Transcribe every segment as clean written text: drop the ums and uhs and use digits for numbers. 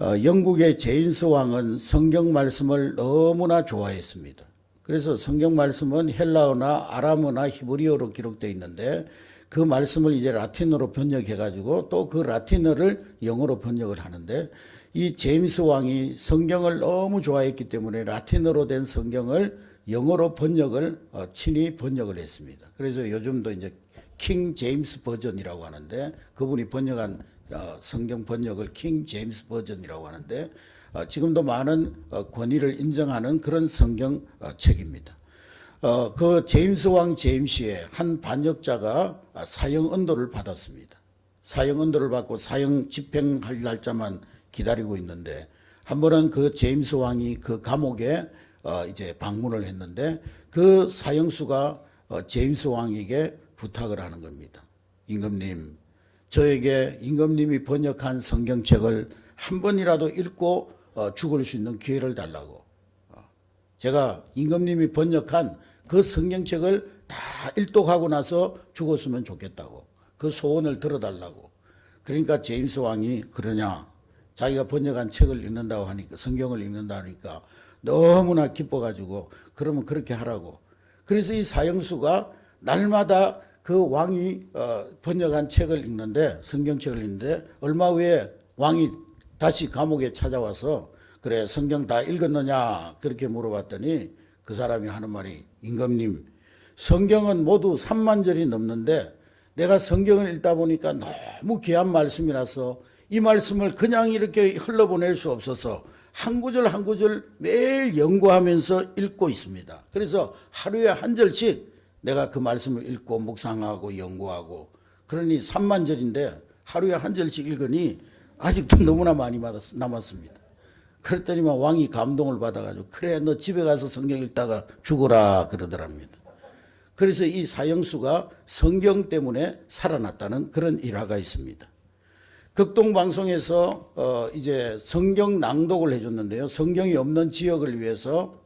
영국의 제임스 왕은 성경 말씀을 너무나 좋아했습니다. 그래서 성경 말씀은 헬라어나 아람어나 히브리어로 기록되어 있는데 그 말씀을 이제 라틴어로 번역해 가지고 또 그 라틴어를 영어로 번역을 하는데 이 제임스 왕이 성경을 너무 좋아했기 때문에 라틴어로 된 성경을 영어로 번역을 친히 번역을 했습니다. 그래서 요즘도 이제 킹 제임스 버전이라고 하는데 그분이 번역한 성경 번역을 킹 제임스 버전이라고 하는데 지금도 많은 권위를 인정하는 그런 성경 책입니다. 그 제임스 왕 제임스의 한 반역자가 사형 언도를 받았습니다. 사형 언도를 받고 사형 집행할 날짜만 기다리고 있는데 한 번은 그 제임스 왕이 그 감옥에 이제 방문을 했는데 그 사형수가 제임스 왕에게 부탁을 하는 겁니다. 임금님, 저에게 임금님이 번역한 성경책을 한 번이라도 읽고 죽을 수 있는 기회를 달라고. 제가 임금님이 번역한 그 성경책을 다 일독하고 나서 죽었으면 좋겠다고. 그 소원을 들어달라고. 그러니까 제임스 왕이 그러냐. 자기가 번역한 책을 읽는다고 하니까, 성경을 읽는다고 하니까 너무나 기뻐가지고 그러면 그렇게 하라고. 그래서 이 사형수가 날마다 그 왕이 번역한 책을 읽는데, 성경책을 읽는데 얼마 후에 왕이 다시 감옥에 찾아와서 그래 성경 다 읽었느냐 그렇게 물어봤더니 그 사람이 하는 말이 임금님 성경은 모두 3만 절이 넘는데 내가 성경을 읽다 보니까 너무 귀한 말씀이라서 이 말씀을 그냥 이렇게 흘러보낼 수 없어서 한 구절 한 구절 매일 연구하면서 읽고 있습니다. 그래서 하루에 한 절씩 내가 그 말씀을 읽고 묵상하고 연구하고 그러니 3만 절인데 하루에 한 절씩 읽으니 아직도 너무나 많이 남았습니다. 그랬더니만 왕이 감동을 받아가지고 그래 너 집에 가서 성경 읽다가 죽어라 그러더랍니다. 그래서 이 사형수가 성경 때문에 살아났다는 그런 일화가 있습니다. 극동방송에서 이제 성경 낭독을 해줬는데요. 성경이 없는 지역을 위해서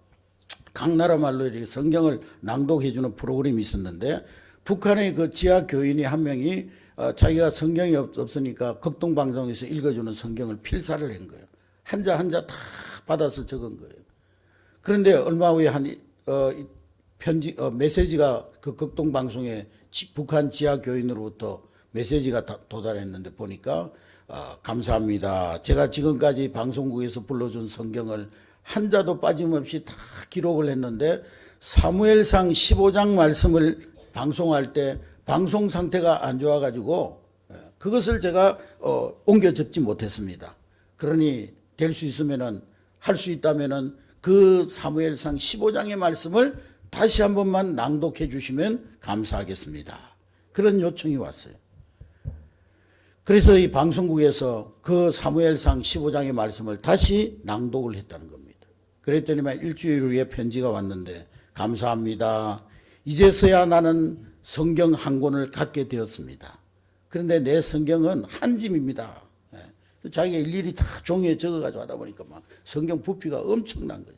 각 나라 말로 이렇게 성경을 낭독해주는 프로그램이 있었는데 북한의 그 지하 교인이 한 명이 자기가 성경이 없으니까 극동방송에서 읽어주는 성경을 필사를 한 거예요. 한자 한자 다 받아서 적은 거예요. 그런데 얼마 후에 한 메시지가 그 극동방송에 북한 지하 교인으로부터 메시지가 도달했는데 보니까 감사합니다. 제가 지금까지 방송국에서 불러준 성경을 한자도 빠짐없이 다 기록을 했는데 사무엘상 15장 말씀을 방송할 때 방송 상태가 안 좋아가지고 그것을 제가 옮겨 접지 못했습니다. 그러니 될 수 있으면은 할 수 있다면은 그 사무엘상 15장의 말씀을 다시 한 번만 낭독해 주시면 감사하겠습니다. 그런 요청이 왔어요. 그래서 이 방송국에서 그 사무엘상 15장의 말씀을 다시 낭독을 했다는 겁니다. 그랬더니만 일주일 후에 편지가 왔는데 감사합니다. 이제서야 나는 성경 한 권을 갖게 되었습니다. 그런데 내 성경은 한 짐입니다. 자기가 일일이 다 종이에 적어가지고 하다 보니까 막 성경 부피가 엄청난 거죠.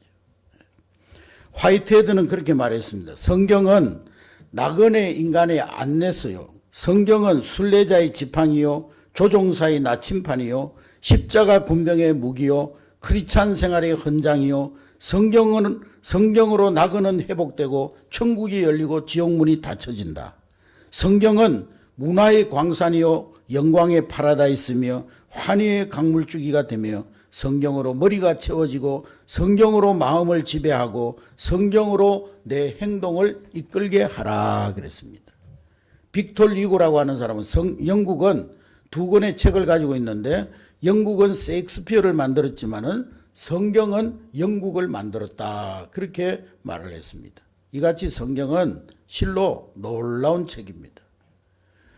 화이트헤드는 그렇게 말했습니다. 성경은 나그네 인간의 안내서요. 성경은 순례자의 지팡이요. 조종사의 나침판이요. 십자가 군병의 무기요. 크리스찬 생활의 헌장이요. 성경으로 나그는 회복되고 천국이 열리고 지옥문이 닫혀진다. 성경은 문화의 광산이요. 영광의 파라다이스며 환희의 강물주기가 되며 성경으로 머리가 채워지고 성경으로 마음을 지배하고 성경으로 내 행동을 이끌게 하라 그랬습니다. 빅토르 리고라고 하는 사람은 영국은 두 권의 책을 가지고 있는데 영국은 셰익스피어를 만들었지만은 성경은 영국을 만들었다 그렇게 말을 했습니다. 이같이 성경은 실로 놀라운 책입니다.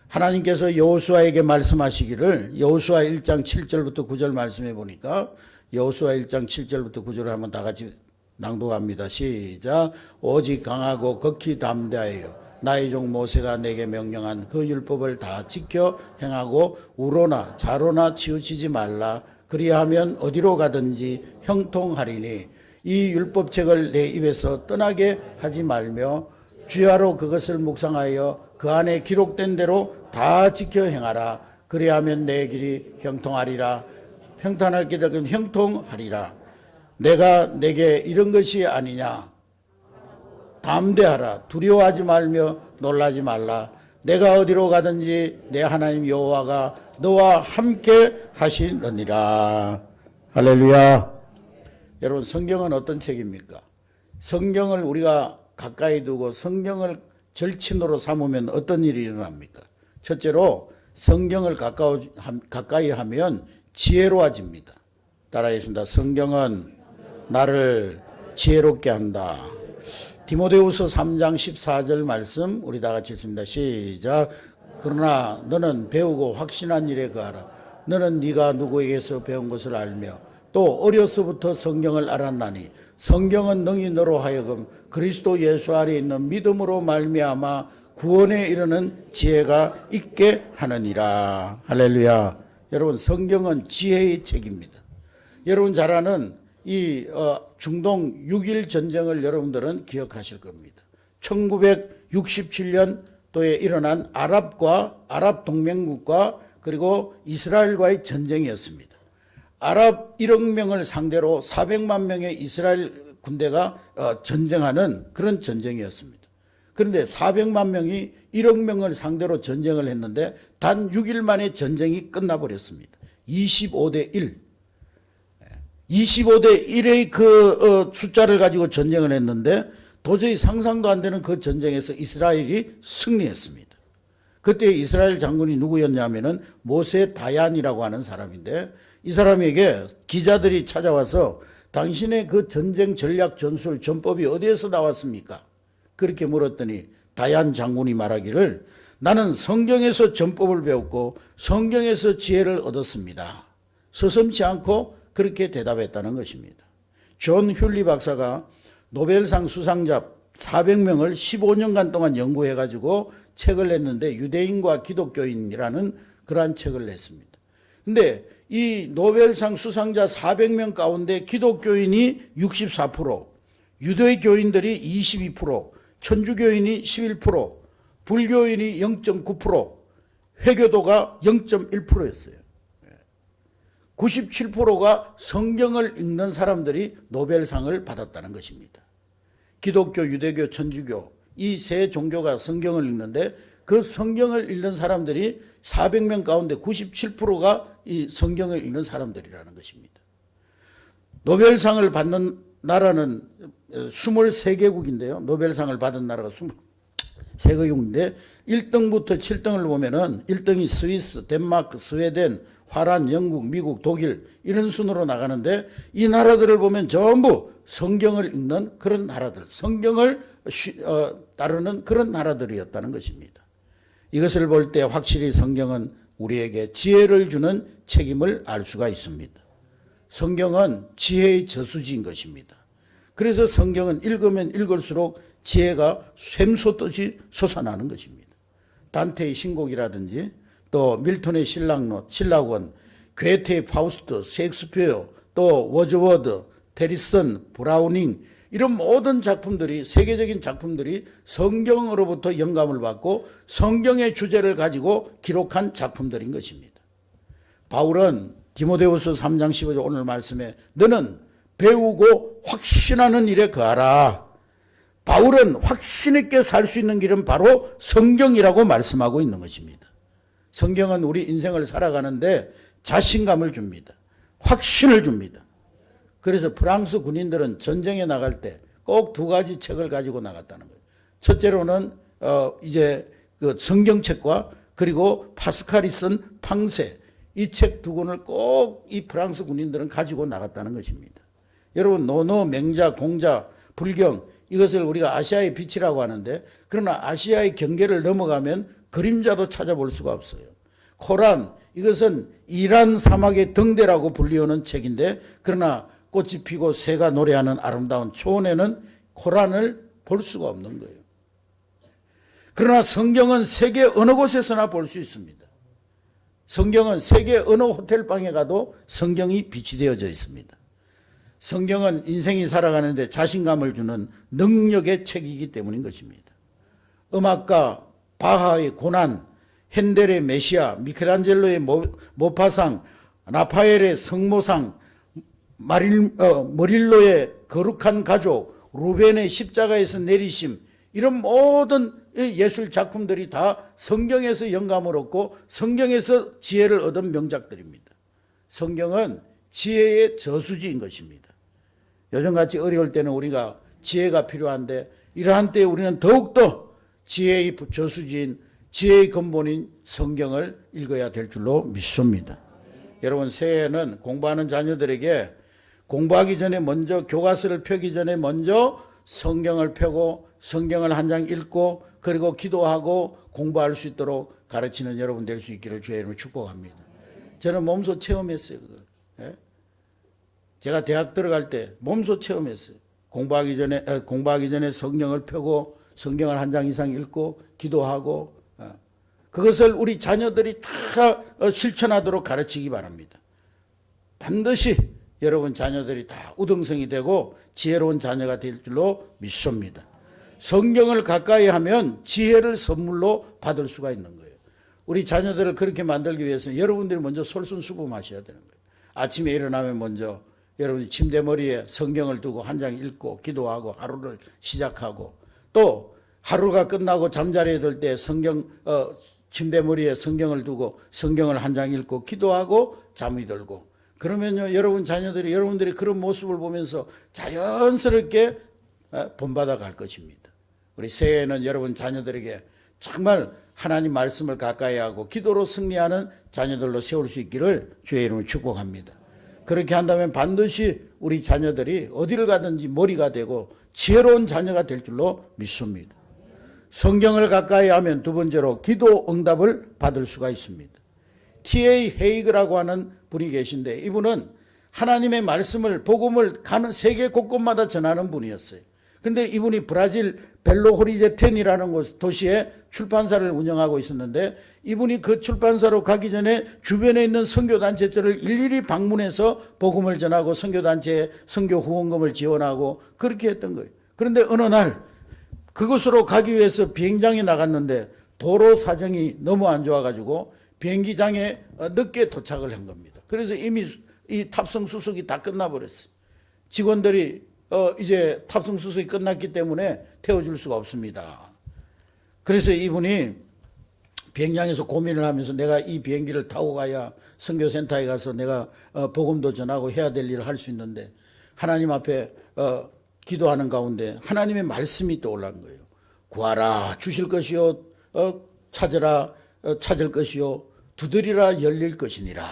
하나님께서 여호수아에게 말씀하시기를 여호수아 1장 7절부터 9절 말씀해 보니까 여호수아 1장 7절부터 9절을 한번 다 같이 낭독합니다. 시작. 오직 강하고 극히 담대하여 나의 종 모세가 내게 명령한 그 율법을 다 지켜 행하고 우로나 좌로나 치우치지 말라. 그리하면 어디로 가든지 형통하리니 이 율법책을 내 입에서 떠나게 하지 말며 주야로 그것을 묵상하여 그 안에 기록된 대로 다 지켜 행하라. 그리하면 내 길이 형통하리라. 형통할 길이라 그러면 형통하리라. 내가 내게 이런 것이 아니냐. 담대하라. 두려워하지 말며 놀라지 말라. 내가 어디로 가든지 내 하나님 여호와가 너와 함께 하시느니라. 할렐루야. 여러분, 성경은 어떤 책입니까? 성경을 우리가 가까이 두고 성경을 절친으로 삼으면 어떤 일이 일어납니까? 첫째로 성경을 가까이 하면 지혜로워집니다. 따라하겠습니다. 성경은 나를 지혜롭게 한다. 디모데후서 3장 14절 말씀 우리 다 같이 읽습니다. 시작. 그러나 너는 배우고 확신한 일에 거하라. 너는 네가 누구에게서 배운 것을 알며 또 어려서부터 성경을 알았나니 성경은 능히 너로 하여금 그리스도 예수 안에 있는 믿음으로 말미암아 구원에 이르는 지혜가 있게 하느니라. 할렐루야. 여러분, 성경은 지혜의 책입니다. 여러분 잘 아는 이 중동 6.1 전쟁을 여러분들은 기억하실 겁니다. 1967년도에 일어난 아랍 동맹국과 그리고 이스라엘과의 전쟁이었습니다. 아랍 1억 명을 상대로 400만 명의 이스라엘 군대가 전쟁하는 그런 전쟁이었습니다. 그런데 400만 명이 1억 명을 상대로 전쟁을 했는데 단 6일 만에 전쟁이 끝나버렸습니다. 25대 1. 25대 1의 그 숫자를 가지고 전쟁을 했는데 도저히 상상도 안 되는 그 전쟁에서 이스라엘이 승리했습니다. 그때 이스라엘 장군이 누구였냐면은 모세 다얀이라고 하는 사람인데 이 사람에게 기자들이 찾아와서 당신의 그 전쟁 전략 전술 전법이 어디에서 나왔습니까? 그렇게 물었더니 다얀 장군이 말하기를 나는 성경에서 전법을 배웠고 성경에서 지혜를 얻었습니다. 서슴지 않고 그렇게 대답했다는 것입니다. 존 퓈리 박사가 노벨상 수상자 400명을 15년간 동안 연구해가지고 책을 냈는데 유대인과 기독교인이라는 그러한 책을 냈습니다. 근데 이 노벨상 수상자 400명 가운데 기독교인이 64%, 유대교인들이 22%, 천주교인이 11%, 불교인이 0.9%, 회교도가 0.1%였어요. 97%가 성경을 읽는 사람들이 노벨상을 받았다는 것입니다. 기독교, 유대교, 천주교 이 세 종교가 성경을 읽는데 그 성경을 읽는 사람들이 400명 가운데 97%가 이 성경을 읽는 사람들이라는 것입니다. 노벨상을 받는 나라는 23개국인데요. 노벨상을 받은 나라가 23개국인데 1등부터 7등을 보면은 1등이 스위스, 덴마크, 스웨덴, 화란, 영국, 미국, 독일 이런 순으로 나가는데 이 나라들을 보면 전부 성경을 읽는 그런 나라들, 성경을 따르는 그런 나라들이었다는 것입니다. 이것을 볼 때 확실히 성경은 우리에게 지혜를 주는 책임을 알 수가 있습니다. 성경은 지혜의 저수지인 것입니다. 그래서 성경은 읽으면 읽을수록 지혜가 샘솟듯이 솟아나는 것입니다. 단테의 신곡이라든지 또 밀턴의 신라원, 괴테의 파우스트, 셰익스피어, 또 워즈워드, 테리슨, 브라우닝 이런 모든 작품들이 세계적인 작품들이 성경으로부터 영감을 받고 성경의 주제를 가지고 기록한 작품들인 것입니다. 바울은 디모데후서 3장 15절 오늘 말씀에 너는 배우고 확신하는 일에 거하라. 바울은 확신 있게 살 수 있는 길은 바로 성경이라고 말씀하고 있는 것입니다. 성경은 우리 인생을 살아가는데 자신감을 줍니다. 확신을 줍니다. 그래서 프랑스 군인들은 전쟁에 나갈 때 꼭 두 가지 책을 가지고 나갔다는 거예요. 첫째로는 이제 그 성경책과 그리고 파스칼이 쓴 팡세 이 책 두 권을 꼭 이 프랑스 군인들은 가지고 나갔다는 것입니다. 여러분 노노, 맹자, 공자, 불경 이것을 우리가 아시아의 빛이라고 하는데 그러나 아시아의 경계를 넘어가면 그림자도 찾아볼 수가 없어요. 코란 이것은 이란 사막의 등대라고 불리우는 책인데 그러나 꽃이 피고 새가 노래하는 아름다운 초원에는 코란을 볼 수가 없는 거예요. 그러나 성경은 세계 어느 곳에서나 볼 수 있습니다. 성경은 세계 어느 호텔방에 가도 성경이 비치되어져 있습니다. 성경은 인생이 살아가는데 자신감을 주는 능력의 책이기 때문인 것입니다. 음악가 바하의 고난, 핸델의 메시아, 미켈란젤로의 모파상, 라파엘의 성모상, 머릴로의 거룩한 가족, 루벤의 십자가에서 내리심, 이런 모든 예술 작품들이 다 성경에서 영감을 얻고 성경에서 지혜를 얻은 명작들입니다. 성경은 지혜의 저수지인 것입니다. 요즘같이 어려울 때는 우리가 지혜가 필요한데, 이러한 때에 우리는 더욱더 지혜의 저수지인, 지혜의 근본인 성경을 읽어야 될 줄로 믿습니다. 여러분, 새해에는 공부하는 자녀들에게 공부하기 전에 먼저, 교과서를 펴기 전에 먼저 성경을 펴고 성경을 한 장 읽고 그리고 기도하고 공부할 수 있도록 가르치는 여러분 될 수 있기를 주의 이름으로 축복합니다. 저는 몸소 체험했어요. 그걸. 예? 제가 대학 들어갈 때 몸소 체험했어요. 공부하기 전에 성경을 펴고 성경을 한 장 이상 읽고 기도하고, 그것을 우리 자녀들이 다 실천하도록 가르치기 바랍니다. 반드시 여러분 자녀들이 다 우등성이 되고 지혜로운 자녀가 될 줄로 믿습니다. 성경을 가까이 하면 지혜를 선물로 받을 수가 있는 거예요. 우리 자녀들을 그렇게 만들기 위해서는 여러분들이 먼저 솔선수범하셔야 되는 거예요. 아침에 일어나면 먼저 여러분이 침대머리에 성경을 두고 한 장 읽고 기도하고 하루를 시작하고, 또 하루가 끝나고 잠자리에 들 때 침대머리에 성경을 두고 성경을 한 장 읽고 기도하고 잠이 들고, 그러면요 여러분 자녀들이 여러분들이 그런 모습을 보면서 자연스럽게 본받아 갈 것입니다. 우리 새해에는 여러분 자녀들에게 정말 하나님 말씀을 가까이 하고 기도로 승리하는 자녀들로 세울 수 있기를 주의 이름으로 축복합니다. 그렇게 한다면 반드시 우리 자녀들이 어디를 가든지 머리가 되고 지혜로운 자녀가 될 줄로 믿습니다. 성경을 가까이 하면 두 번째로 기도 응답을 받을 수가 있습니다. T.A. 헤이그라고 하는 분이 계신데, 이분은 하나님의 말씀을, 복음을 가는 세계 곳곳마다 전하는 분이었어요. 근데 이분이 브라질 벨로 호리제텐이라는 도시에 출판사를 운영하고 있었는데, 이분이 그 출판사로 가기 전에 주변에 있는 선교단체들을 일일이 방문해서 복음을 전하고 선교단체에 선교 후원금을 지원하고 그렇게 했던 거예요. 그런데 어느 날 그곳으로 가기 위해서 비행장에 나갔는데 도로 사정이 너무 안 좋아가지고 비행기장에 늦게 도착을 한 겁니다. 그래서 이미 이 탑승 수속이 다 끝나버렸어요. 직원들이 이제 탑승 수속이 끝났기 때문에 태워줄 수가 없습니다. 그래서 이분이 비행장에서 고민을 하면서 내가 이 비행기를 타고 가야 선교센터에 가서 내가 복음도 전하고 해야 될 일을 할 수 있는데, 하나님 앞에 기도하는 가운데 하나님의 말씀이 떠올란 거예요. 구하라 주실 것이요, 찾으라 찾을 것이요, 두드리라 열릴 것이니라.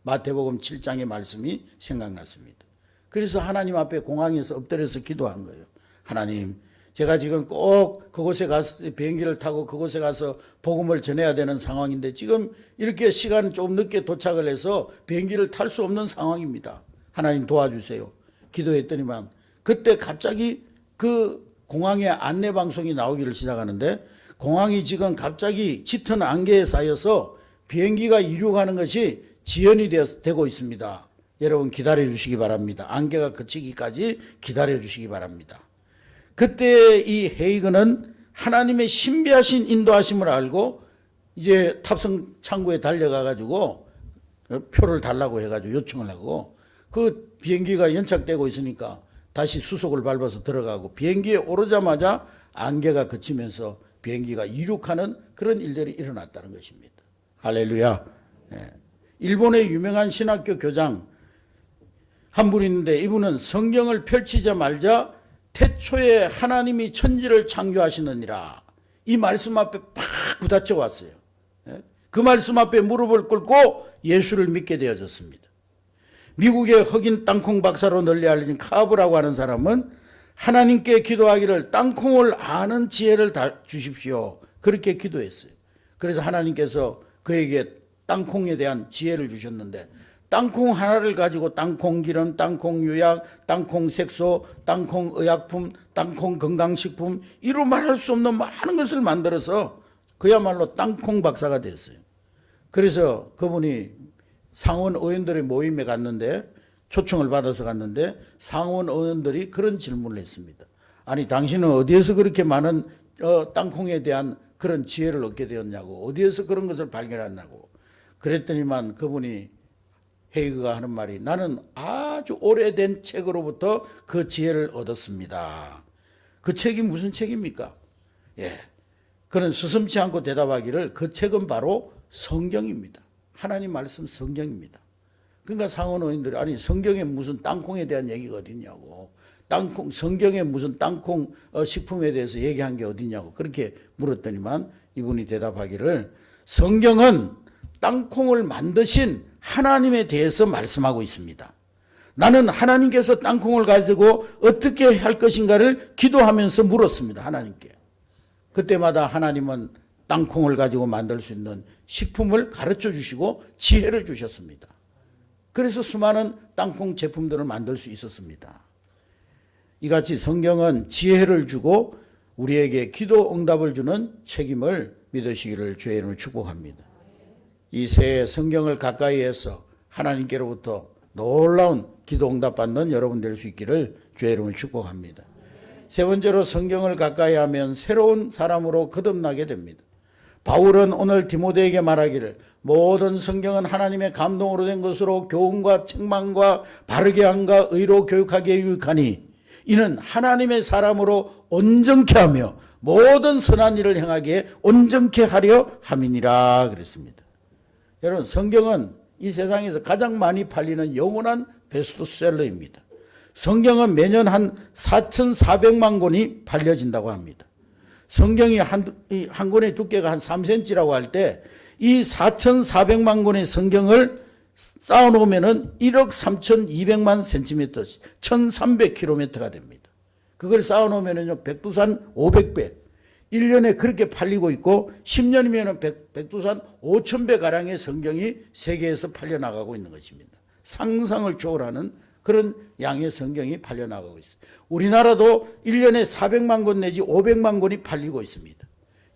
마태복음 7장의 말씀이 생각났습니다. 그래서 하나님 앞에 공항에서 엎드려서 기도한 거예요. 하나님, 제가 지금 꼭 그곳에 가서 비행기를 타고 그곳에 가서 복음을 전해야 되는 상황인데 지금 이렇게 시간 좀 늦게 도착을 해서 비행기를 탈 수 없는 상황입니다. 하나님 도와주세요. 기도했더니만 그때 갑자기 그 공항에 안내 방송이 나오기를 시작하는데, 공항이 지금 갑자기 짙은 안개에 쌓여서 비행기가 이륙하는 것이 지연이 되고 있습니다. 여러분 기다려 주시기 바랍니다. 안개가 그치기까지 기다려 주시기 바랍니다. 그때 이 헤이그는 하나님의 신비하신 인도하심을 알고 이제 탑승 창구에 달려가 가지고 표를 달라고 해가지고 요청을 하고, 그 비행기가 연착되고 있으니까 다시 수속을 밟아서 들어가고 비행기에 오르자마자 안개가 그치면서 비행기가 이륙하는 그런 일들이 일어났다는 것입니다. 할렐루야. 일본의 유명한 신학교 교장 한 분 있는데, 이분은 성경을 펼치자마자 태초에 하나님이 천지를 창조하시느니라 이 말씀 앞에 팍 부딪혀 왔어요. 그 말씀 앞에 무릎을 꿇고 예수를 믿게 되어졌습니다. 미국의 흑인 땅콩 박사로 널리 알려진 카브라고 하는 사람은 하나님께 기도하기를 땅콩을 아는 지혜를 주십시오, 그렇게 기도했어요. 그래서 하나님께서 그에게 땅콩에 대한 지혜를 주셨는데, 땅콩 하나를 가지고 땅콩 기름, 땅콩 유약, 땅콩 색소, 땅콩 의약품, 땅콩 건강식품, 이루 말할 수 없는 많은 것을 만들어서 그야말로 땅콩 박사가 됐어요. 그래서 그분이 상원 의원들의 모임에 갔는데, 초청을 받아서 갔는데 상원 의원들이 그런 질문을 했습니다. 아니 당신은 어디에서 그렇게 많은 땅콩에 대한 그런 지혜를 얻게 되었냐고, 어디에서 그런 것을 발견했냐고. 그랬더니만 그분이 헤이그가 하는 말이 나는 아주 오래된 책으로부터 그 지혜를 얻었습니다. 그 책이 무슨 책입니까? 예. 그는 스스럼치 않고 대답하기를 그 책은 바로 성경입니다. 하나님 말씀 성경입니다. 그러니까 상원의원들이 아니 성경에 무슨 땅콩에 대한 얘기가 어딨냐고, 땅콩 성경에 무슨 땅콩 식품에 대해서 얘기한 게 어딨냐고 그렇게 물었더니만 이분이 대답하기를 성경은 땅콩을 만드신 하나님에 대해서 말씀하고 있습니다. 나는 하나님께서 땅콩을 가지고 어떻게 할 것인가를 기도하면서 물었습니다. 하나님께. 그때마다 하나님은 땅콩을 가지고 만들 수 있는 식품을 가르쳐 주시고 지혜를 주셨습니다. 그래서 수많은 땅콩 제품들을 만들 수 있었습니다. 이같이 성경은 지혜를 주고 우리에게 기도 응답을 주는 책임을 믿으시기를 주의 이름으로 축복합니다. 이 새해 성경을 가까이 해서 하나님께로부터 놀라운 기도 응답 받는 여러분 될 수 있기를 주의 이름으로 축복합니다. 세 번째로 성경을 가까이 하면 새로운 사람으로 거듭나게 됩니다. 바울은 오늘 디모데에게 말하기를 모든 성경은 하나님의 감동으로 된 것으로 교훈과 책망과 바르게 함과 의로 교육하기에 유익하니 이는 하나님의 사람으로 온전케 하며 모든 선한 일을 행하기에 온전케 하려 함이니라 그랬습니다. 여러분 성경은 이 세상에서 가장 많이 팔리는 영원한 베스트셀러입니다. 성경은 매년 한 4,400만 권이 팔려진다고 합니다. 성경이 한 권의 두께가 한 3cm라고 할 때 이 4,400만 권의 성경을 쌓아놓으면 1억 3,200만 센티미터, 1,300km가 됩니다. 그걸 쌓아놓으면 백두산 500배, 1년에 그렇게 팔리고 있고 10년이면 백두산 5,000배 가량의 성경이 세계에서 팔려나가고 있는 것입니다. 상상을 초월하는 그런 양의 성경이 팔려나가고 있습니다. 우리나라도 1년에 400만 권 내지 500만 권이 팔리고 있습니다.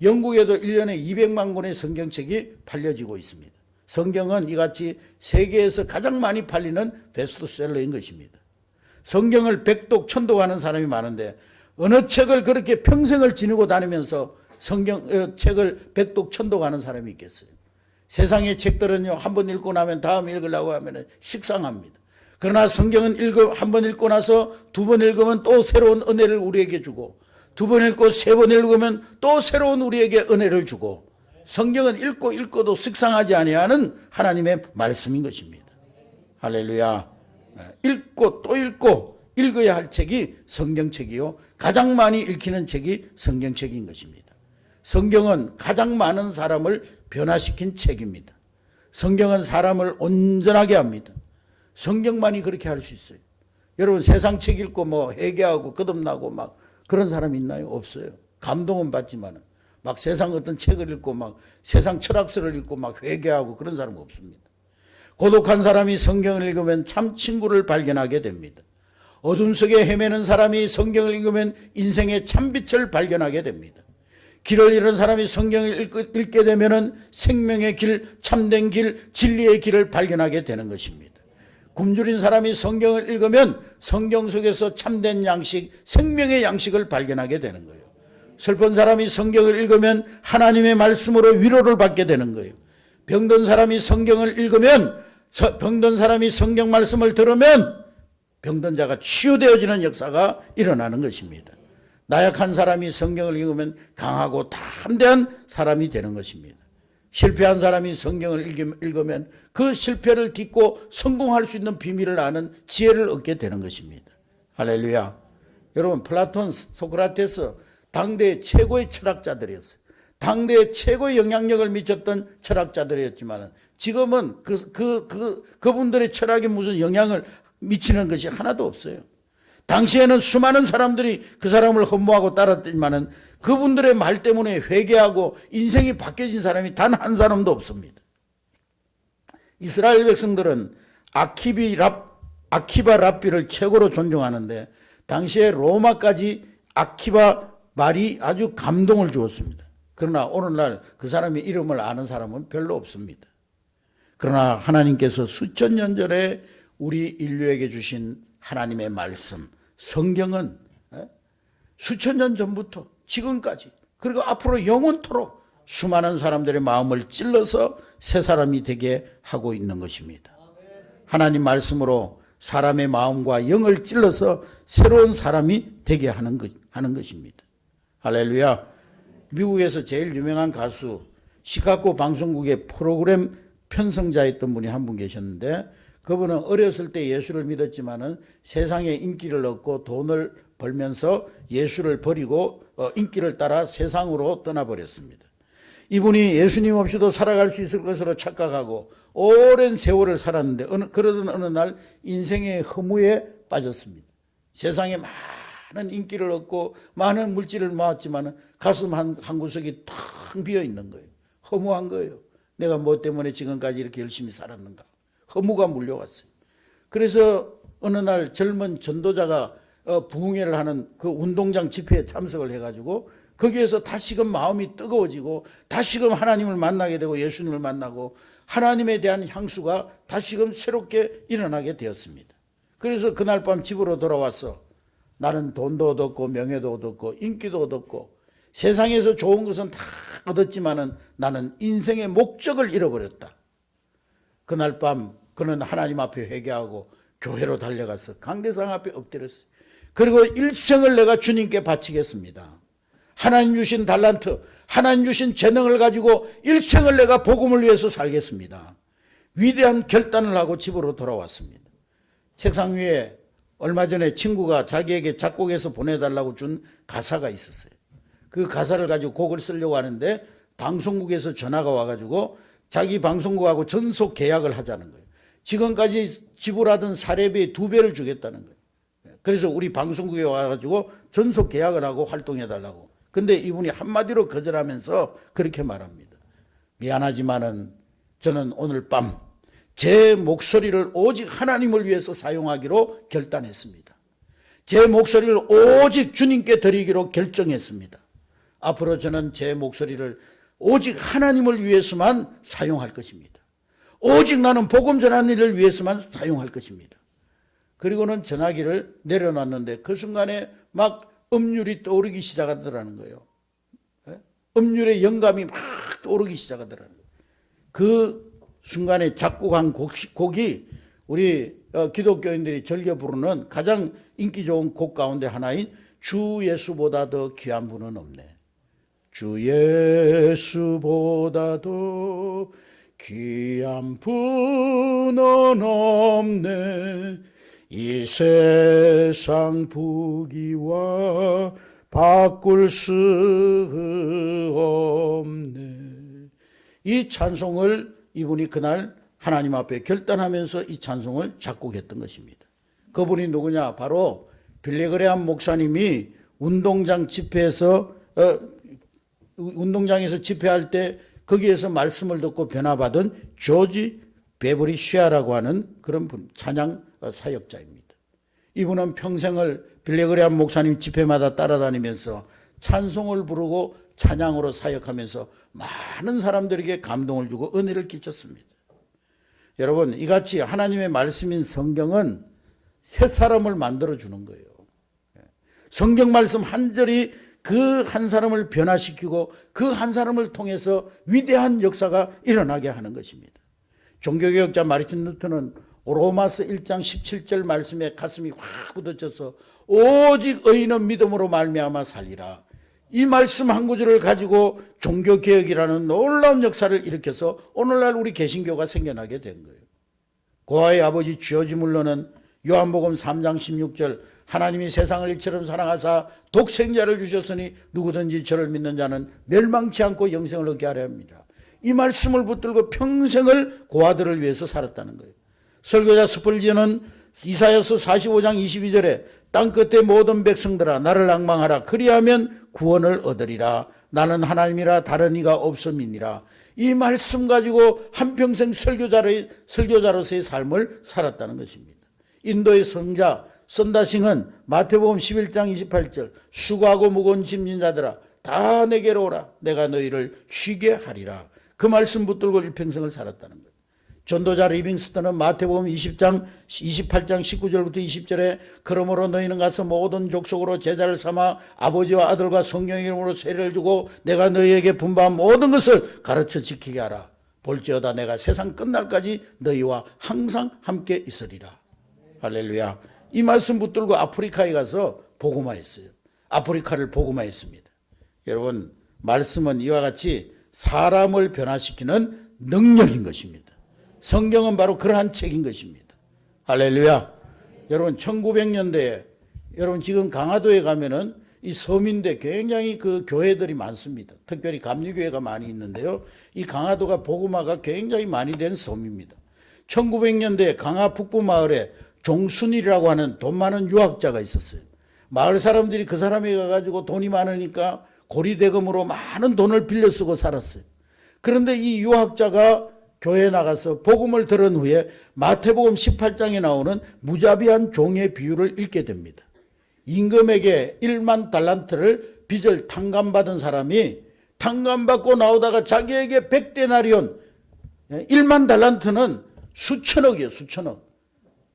영국에도 1년에 200만 권의 성경책이 팔려지고 있습니다. 성경은 이같이 세계에서 가장 많이 팔리는 베스트셀러인 것입니다. 성경을 백독, 천독하는 사람이 많은데 어느 책을 그렇게 평생을 지니고 다니면서 책을 백독, 천독하는 사람이 있겠어요? 세상의 책들은요, 한 번 읽고 나면 다음 읽으려고 하면 식상합니다. 그러나 성경은 한 번 읽고 나서 두 번 읽으면 또 새로운 은혜를 우리에게 주고 두 번 읽고 세 번 읽으면 또 새로운 우리에게 은혜를 주고 성경은 읽고도 식상하지 아니하는 하나님의 말씀인 것입니다. 할렐루야. 읽고 또 읽고 읽어야 할 책이 성경책이요. 가장 많이 읽히는 책이 성경책인 것입니다. 성경은 가장 많은 사람을 변화시킨 책입니다. 성경은 사람을 온전하게 합니다. 성경만이 그렇게 할 수 있어요. 여러분 세상 책 읽고 회개하고 거듭나고 막 그런 사람 있나요? 없어요. 감동은 받지만 막 세상 어떤 책을 읽고 막 세상 철학서를 읽고 막 회개하고 그런 사람 없습니다. 고독한 사람이 성경을 읽으면 참 친구를 발견하게 됩니다. 어둠 속에 헤매는 사람이 성경을 읽으면 인생의 참빛을 발견하게 됩니다. 길을 잃은 사람이 성경을 읽게 되면 생명의 길, 참된 길, 진리의 길을 발견하게 되는 것입니다. 굶주린 사람이 성경을 읽으면 성경 속에서 참된 양식, 생명의 양식을 발견하게 되는 거예요. 슬픈 사람이 성경을 읽으면 하나님의 말씀으로 위로를 받게 되는 거예요. 병든 사람이 성경을 읽으면, 병든 사람이 성경 말씀을 들으면 병든 자가 치유되어지는 역사가 일어나는 것입니다. 나약한 사람이 성경을 읽으면 강하고 담대한 사람이 되는 것입니다. 실패한 사람이 성경을 읽으면 그 실패를 딛고 성공할 수 있는 비밀을 아는 지혜를 얻게 되는 것입니다. 할렐루야. 여러분 플라톤, 소크라테스 당대의 최고의 철학자들이었어요. 당대의 최고의 영향력을 미쳤던 철학자들이었지만 지금은 그분들의 철학에 무슨 영향을 미치는 것이 하나도 없어요. 당시에는 수많은 사람들이 그 사람을 흠모하고 따랐지만 그분들의 말 때문에 회개하고 인생이 바뀌어진 사람이 단 한 사람도 없습니다. 이스라엘 백성들은 아키바 랍비를 최고로 존중하는데 당시에 로마까지 아키바 말이 아주 감동을 주었습니다. 그러나 오늘날 그 사람의 이름을 아는 사람은 별로 없습니다. 그러나 하나님께서 수천 년 전에 우리 인류에게 주신 하나님의 말씀, 성경은 수천 년 전부터 지금까지 그리고 앞으로 영원토록 수많은 사람들의 마음을 찔러서 새 사람이 되게 하고 있는 것입니다. 하나님 말씀으로 사람의 마음과 영을 찔러서 새로운 사람이 되게 하는 것입니다. 할렐루야. 미국에서 제일 유명한 가수 시카고 방송국의 프로그램 편성자였던 분이 한 분 계셨는데, 그분은 어렸을 때 예수를 믿었지만은 세상에 인기를 얻고 돈을 벌면서 예수를 버리고 인기를 따라 세상으로 떠나버렸습니다. 이분이 예수님 없이도 살아갈 수 있을 것으로 착각하고 오랜 세월을 살았는데 그러던 어느 날 인생의 허무에 빠졌습니다. 세상에 많은 인기를 얻고 많은 물질을 모았지만 가슴 한 구석이 텅 비어 있는 거예요. 허무한 거예요. 내가 뭐 때문에 지금까지 이렇게 열심히 살았는가. 허무가 물려왔어요. 그래서 어느 날 젊은 전도자가 부흥회를 하는 그 운동장 집회에 참석을 해가지고 거기에서 다시금 마음이 뜨거워지고 다시금 하나님을 만나게 되고 예수님을 만나고 하나님에 대한 향수가 다시금 새롭게 일어나게 되었습니다. 그래서 그날 밤 집으로 돌아와서 나는 돈도 얻었고 명예도 얻었고 인기도 얻었고 세상에서 좋은 것은 다 얻었지만은 나는 인생의 목적을 잃어버렸다. 그날 밤 그는 하나님 앞에 회개하고 교회로 달려가서 강대상 앞에 엎드렸어요. 그리고 일생을 내가 주님께 바치겠습니다. 하나님 주신 달란트, 하나님 주신 재능을 가지고 일생을 내가 복음을 위해서 살겠습니다. 위대한 결단을 하고 집으로 돌아왔습니다. 책상 위에 얼마 전에 친구가 자기에게 작곡해서 보내달라고 준 가사가 있었어요. 그 가사를 가지고 곡을 쓰려고 하는데 방송국에서 전화가 와가지고 자기 방송국하고 전속 계약을 하자는 거예요. 지금까지 지불하던 사례비의 2배를 주겠다는 거예요. 그래서 우리 방송국에 와가지고 전속 계약을 하고 활동해달라고. 근데 이분이 한마디로 거절하면서 그렇게 말합니다. 미안하지만은 저는 오늘 밤 제 목소리를 오직 하나님을 위해서 사용하기로 결단했습니다. 제 목소리를 오직 주님께 드리기로 결정했습니다. 앞으로 저는 제 목소리를 오직 하나님을 위해서만 사용할 것입니다. 오직 나는 복음 전하는 일을 위해서만 사용할 것입니다. 그리고는 전화기를 내려놨는데 그 순간에 막 음률이 떠오르기 시작하더라는 거예요. 음률의 영감이 막 떠오르기 시작하더라는 거예요. 그 순간에 작곡한 곡이 우리 기독교인들이 즐겨 부르는 가장 인기 좋은 곡 가운데 하나인 주 예수보다 더 귀한 분은 없네. 주 예수보다 더 귀한 분은 없네. 이 세상 부귀와 바꿀 수 없네. 이 찬송을 이분이 그날 하나님 앞에 결단하면서 이 찬송을 작곡했던 것입니다. 그분이 누구냐? 바로 빌리그레암 목사님이 운동장에서 집회할 때 거기에서 말씀을 듣고 변화받은 조지 베버리 쉐아라고 하는 그런 분, 찬양 사역자입니다. 이분은 평생을 빌리그레암 목사님 집회마다 따라다니면서 찬송을 부르고 찬양으로 사역하면서 많은 사람들에게 감동을 주고 은혜를 끼쳤습니다. 여러분, 이같이 하나님의 말씀인 성경은 새 사람을 만들어주는 거예요. 성경 말씀 한 절이 그 한 사람을 변화시키고 그 한 사람을 통해서 위대한 역사가 일어나게 하는 것입니다. 종교개혁자 마르틴 루터는 로마서 1장 17절 말씀에 가슴이 확 굳어져서 오직 의인은 믿음으로 말미암아 살리라. 이 말씀 한 구절을 가지고 종교개혁이라는 놀라운 역사를 일으켜서 오늘날 우리 개신교가 생겨나게 된 거예요. 고아의 아버지 지오지 물러는 요한복음 3장 16절 하나님이 세상을 이처럼 사랑하사 독생자를 주셨으니 누구든지 저를 믿는 자는 멸망치 않고 영생을 얻게 하려 합니다. 이 말씀을 붙들고 평생을 고아들을 위해서 살았다는 거예요. 설교자 스펄지언은 이사야서 45장 22절에 땅끝의 모든 백성들아 나를 앙망하라 그리하면 구원을 얻으리라. 나는 하나님이라 다른 이가 없음이니라. 이 말씀 가지고 한평생 설교자로서의 삶을 살았다는 것입니다. 인도의 성자 선다싱은 마태복음 11장 28절 수고하고 무거운 짐진 자들아 다 내게로 오라 내가 너희를 쉬게 하리라. 그 말씀 붙들고 일평생을 살았다는 거예요. 전도자 리빙스턴은 마태복음 28장 19절부터 20절에 그러므로 너희는 가서 모든 족속으로 제자를 삼아 아버지와 아들과 성령의 이름으로 세례를 주고 내가 너희에게 분부한 모든 것을 가르쳐 지키게 하라. 볼지어다 내가 세상 끝날까지 너희와 항상 함께 있으리라. 할렐루야. 이 말씀 붙들고 아프리카에 가서 복음화했어요. 아프리카를 복음화했습니다. 여러분, 말씀은 이와 같이 사람을 변화시키는 능력인 것입니다. 성경은 바로 그러한 책인 것입니다. 할렐루야. 여러분, 1900년대에 여러분 지금 강화도에 가면은 이 서민대 굉장히 그 교회들이 많습니다. 특별히 감리교회가 많이 있는데요. 이 강화도가 복음화가 굉장히 많이 된 섬입니다. 1900년대에 강화 북부 마을에 종순이라고 하는 돈 많은 유학자가 있었어요. 마을 사람들이 그 사람에 가가지고 돈이 많으니까 고리대금으로 많은 돈을 빌려 쓰고 살았어요. 그런데 이 유학자가 교회에 나가서 복음을 들은 후에 마태복음 18장에 나오는 무자비한 종의 비유를 읽게 됩니다. 임금에게 1만 달란트를 빚을 탕감받은 사람이 탕감받고 나오다가 자기에게 100데나리온, 1만 달란트는 수천억이에요. 수천억.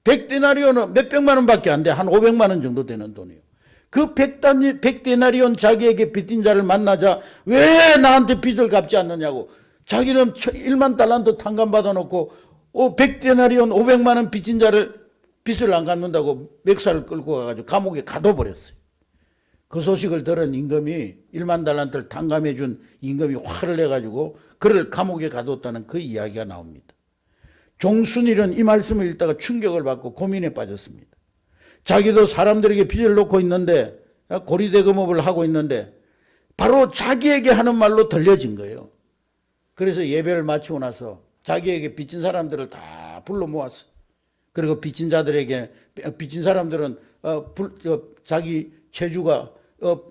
100데나리온은 몇백만 원밖에 안 돼. 한 500만 원 정도 되는 돈이에요. 그 100데나리온 자기에게 빚진 자를 만나자 왜 나한테 빚을 갚지 않느냐고. 자기는 1만 달란트 탕감받아 놓고 100데나리온 500만 원 빚진 자를 빚을 안 갚는다고 멱살을 끌고 가가지고 감옥에 가둬버렸어요. 그 소식을 들은 임금이 1만 달란트를 탕감해 준 임금이 화를 내가지고 그를 감옥에 가뒀다는 그 이야기가 나옵니다. 종순일은 이 말씀을 읽다가 충격을 받고 고민에 빠졌습니다. 자기도 사람들에게 빚을 놓고 있는데 고리대금업을 하고 있는데 바로 자기에게 하는 말로 들려진 거예요. 그래서 예배를 마치고 나서 자기에게 빚진 사람들을 다 불러 모았어. 그리고 빚진 자들에게 빚진 사람들은 자기 채주가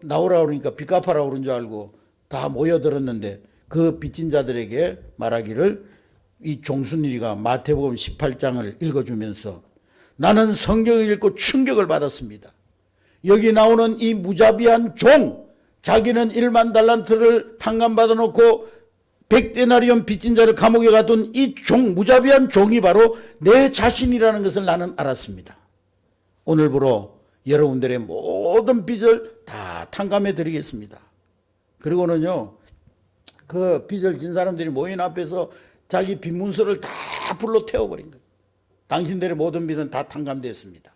나오라 그러니까 빚 갚아라 그런 줄 알고 다 모여들었는데 그 빚진 자들에게 말하기를 이 종순일이가 마태복음 18장을 읽어주면서 나는 성경을 읽고 충격을 받았습니다. 여기 나오는 이 무자비한 종, 자기는 1만 달란트를 탕감받아 놓고 100데나리온 빚진 자를 감옥에 가둔 이 종, 무자비한 종이 바로 내 자신이라는 것을 나는 알았습니다. 오늘부로 여러분들의 모든 빚을 다 탕감해 드리겠습니다. 그리고는요, 그 빚을 진 사람들이 모인 앞에서 자기 빚 문서를 다 불로 태워버린 거예요. 당신들의 모든 빚은 다 탕감되었습니다.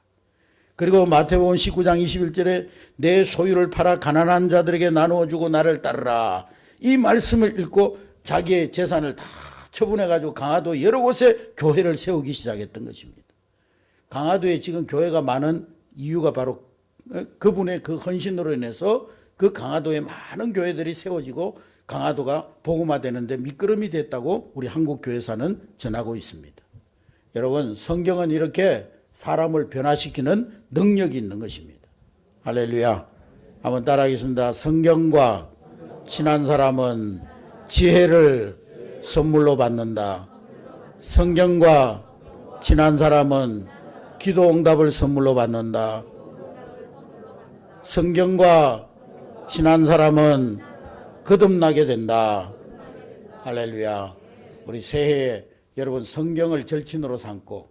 그리고 마태복음 19장 21절에 내 소유를 팔아 가난한 자들에게 나누어 주고 나를 따르라. 이 말씀을 읽고 자기의 재산을 다 처분해가지고 강화도 여러 곳에 교회를 세우기 시작했던 것입니다. 강화도에 지금 교회가 많은 이유가 바로 그분의 그 헌신으로 인해서 그 강화도에 많은 교회들이 세워지고 강화도가 복음화되는데 밑거름이 됐다고 우리 한국교회사는 전하고 있습니다. 여러분, 성경은 이렇게 사람을 변화시키는 능력이 있는 것입니다. 할렐루야. 한번 따라하겠습니다. 성경과 친한 사람은 지혜를 선물로 받는다. 성경과 친한 사람은 기도 응답을 선물로 받는다. 성경과 친한 사람은 거듭나게 된다. 할렐루야. 우리 새해에 여러분 성경을 절친으로 삼고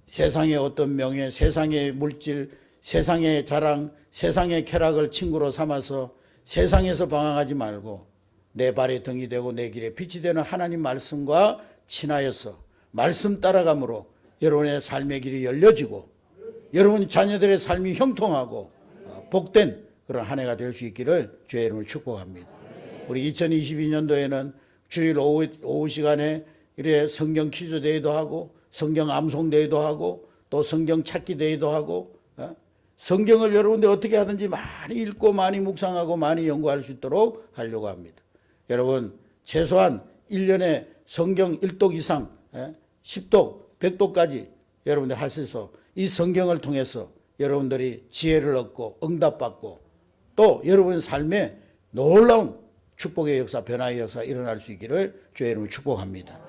세상의 어떤 명예, 세상의 물질, 세상의 자랑, 세상의 쾌락을 친구로 삼아서 세상에서 방황하지 말고 내 발의 등이 되고 내 길에 빛이 되는 하나님 말씀과 친하여서 말씀 따라감으로 여러분의 삶의 길이 열려지고 여러분 자녀들의 삶이 형통하고 복된 그런 한 해가 될 수 있기를 주의 이름으로 축복합니다. 우리 2022년도에는 주일 오후 시간에 이래 성경 퀴즈 대회도 하고 성경 암송 대회도 하고 또 성경 찾기 대회도 하고 성경을 여러분들 어떻게 하든지 많이 읽고 많이 묵상하고 많이 연구할 수 있도록 하려고 합니다. 여러분 최소한 1년에 성경 1독 이상 10독, 100독까지 여러분들 할 수 있어 이 성경을 통해서 여러분들이 지혜를 얻고 응답받고 또 여러분 삶에 놀라운 축복의 역사, 변화의 역사 일어날 수 있기를 주의 이름으로 축복합니다.